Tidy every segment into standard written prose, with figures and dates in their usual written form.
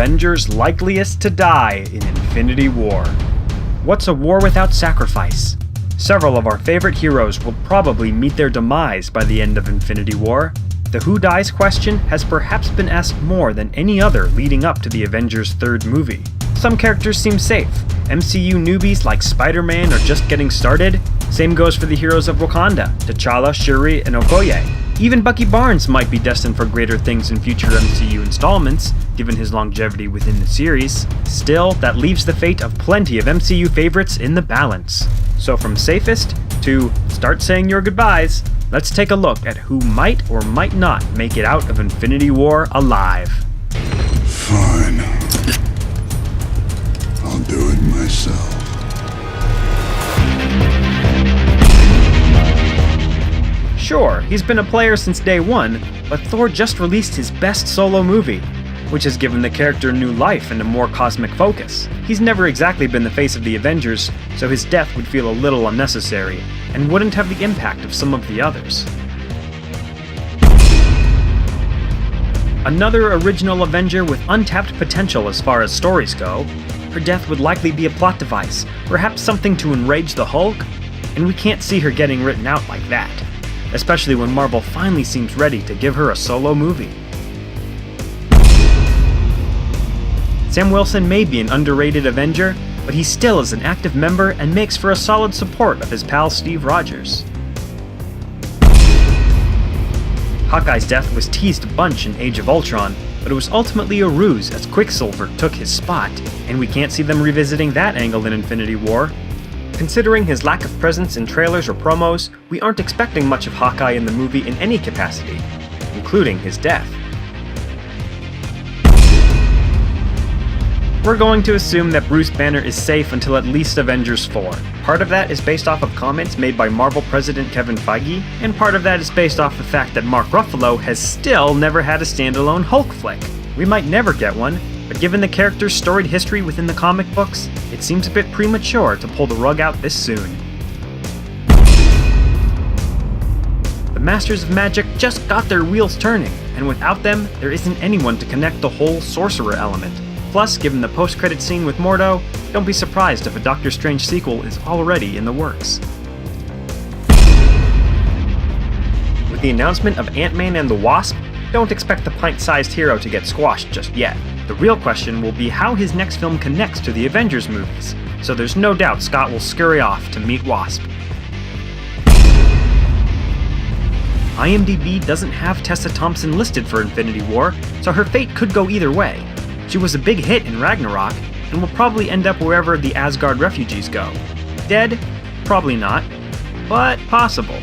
Avengers likeliest to die in Infinity War. What's a war without sacrifice? Several of our favorite heroes will probably meet their demise by the end of Infinity War. The who dies question has perhaps been asked more than any other leading up to the Avengers' third movie. Some characters seem safe. MCU newbies like Spider-Man are just getting started. Same goes for the heroes of Wakanda, T'Challa, Shuri, and Okoye. Even Bucky Barnes might be destined for greater things in future MCU installments, given his longevity within the series. Still, that leaves the fate of plenty of MCU favorites in the balance. So from safest to start saying your goodbyes, let's take a look at who might or might not make it out of Infinity War alive. Fine. I'll do it myself. Sure, he's been a player since day one, but Thor just released his best solo movie, which has given the character new life and a more cosmic focus. He's never exactly been the face of the Avengers, so his death would feel a little unnecessary, and wouldn't have the impact of some of the others. Another original Avenger with untapped potential as far as stories go. Her death would likely be a plot device, perhaps something to enrage the Hulk, and we can't see her getting written out like that, especially when Marvel finally seems ready to give her a solo movie. Sam Wilson may be an underrated Avenger, but he still is an active member and makes for a solid support of his pal Steve Rogers. Hawkeye's death was teased a bunch in Age of Ultron, but it was ultimately a ruse as Quicksilver took his spot, and we can't see them revisiting that angle in Infinity War. Considering his lack of presence in trailers or promos, we aren't expecting much of Hawkeye in the movie in any capacity, including his death. We're going to assume that Bruce Banner is safe until at least Avengers 4. Part of that is based off of comments made by Marvel President Kevin Feige, and part of that is based off the fact that Mark Ruffalo has still never had a standalone Hulk flick. We might never get one, but given the character's storied history within the comic books, it seems a bit premature to pull the rug out this soon. The Masters of Magic just got their wheels turning, and without them, there isn't anyone to connect the whole sorcerer element. Plus, given the post-credit scene with Mordo, don't be surprised if a Doctor Strange sequel is already in the works. With the announcement of Ant-Man and the Wasp, don't expect the pint-sized hero to get squashed just yet. The real question will be how his next film connects to the Avengers movies, so there's no doubt Scott will scurry off to meet Wasp. IMDb doesn't have Tessa Thompson listed for Infinity War, so her fate could go either way. She was a big hit in Ragnarok, and will probably end up wherever the Asgard refugees go. Dead? Probably not, but possible.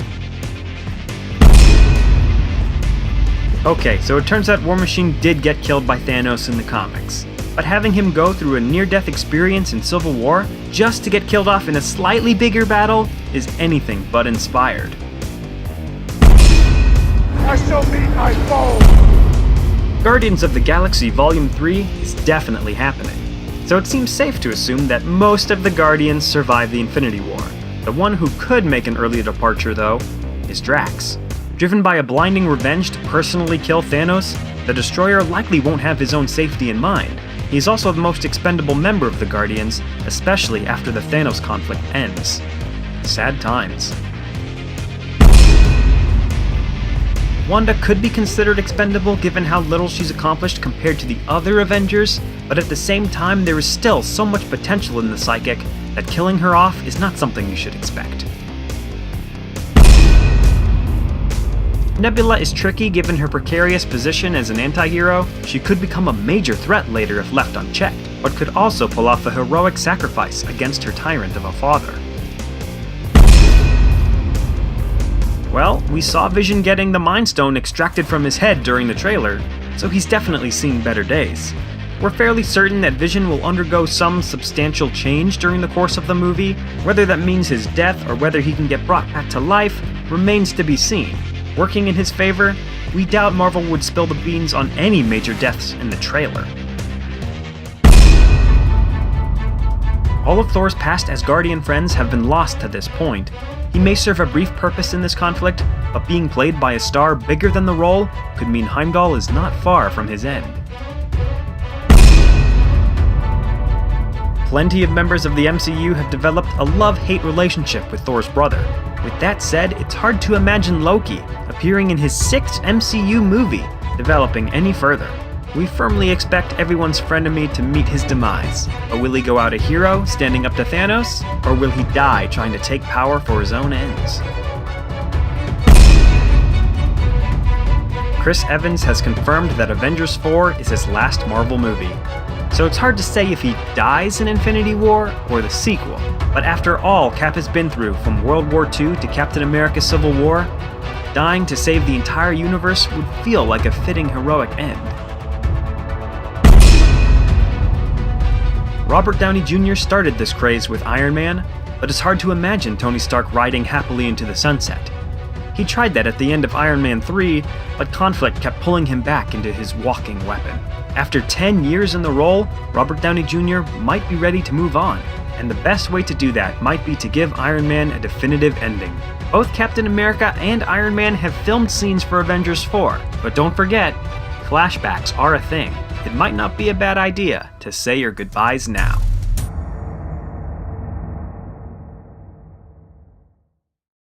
Okay, so it turns out War Machine did get killed by Thanos in the comics, but having him go through a near-death experience in Civil War just to get killed off in a slightly bigger battle is anything but inspired. I shall meet my foe! Guardians of the Galaxy Volume 3 is definitely happening, so it seems safe to assume that most of the Guardians survive the Infinity War. The one who could make an early departure, though, is Drax. Driven by a blinding revenge to personally kill Thanos, the Destroyer likely won't have his own safety in mind. He's also the most expendable member of the Guardians, especially after the Thanos conflict ends. Sad times. Wanda could be considered expendable given how little she's accomplished compared to the other Avengers, but at the same time there is still so much potential in the Psychic that killing her off is not something you should expect. Nebula is tricky given her precarious position as an anti-hero. She could become a major threat later if left unchecked, but could also pull off a heroic sacrifice against her tyrant of a father. Well, we saw Vision getting the Mind Stone extracted from his head during the trailer, so he's definitely seen better days. We're fairly certain that Vision will undergo some substantial change during the course of the movie. Whether that means his death or whether he can get brought back to life remains to be seen. Working in his favor, we doubt Marvel would spill the beans on any major deaths in the trailer. All of Thor's past Asgardian friends have been lost to this point. He may serve a brief purpose in this conflict, but being played by a star bigger than the role could mean Heimdall is not far from his end. Plenty of members of the MCU have developed a love-hate relationship with Thor's brother. With that said, it's hard to imagine Loki, appearing in his 6th MCU movie, developing any further. We firmly expect everyone's frenemy to meet his demise, but will he go out a hero, standing up to Thanos, or will he die trying to take power for his own ends? Chris Evans has confirmed that Avengers 4 is his last Marvel movie, so it's hard to say if he dies in Infinity War or the sequel. But after all Cap has been through, from World War II to Captain America Civil War, dying to save the entire universe would feel like a fitting heroic end. Robert Downey Jr. started this craze with Iron Man, but it's hard to imagine Tony Stark riding happily into the sunset. He tried that at the end of Iron Man 3, but conflict kept pulling him back into his walking weapon. After 10 years in the role, Robert Downey Jr. might be ready to move on, and the best way to do that might be to give Iron Man a definitive ending. Both Captain America and Iron Man have filmed scenes for Avengers 4, but don't forget, flashbacks are a thing. It might not be a bad idea to say your goodbyes now.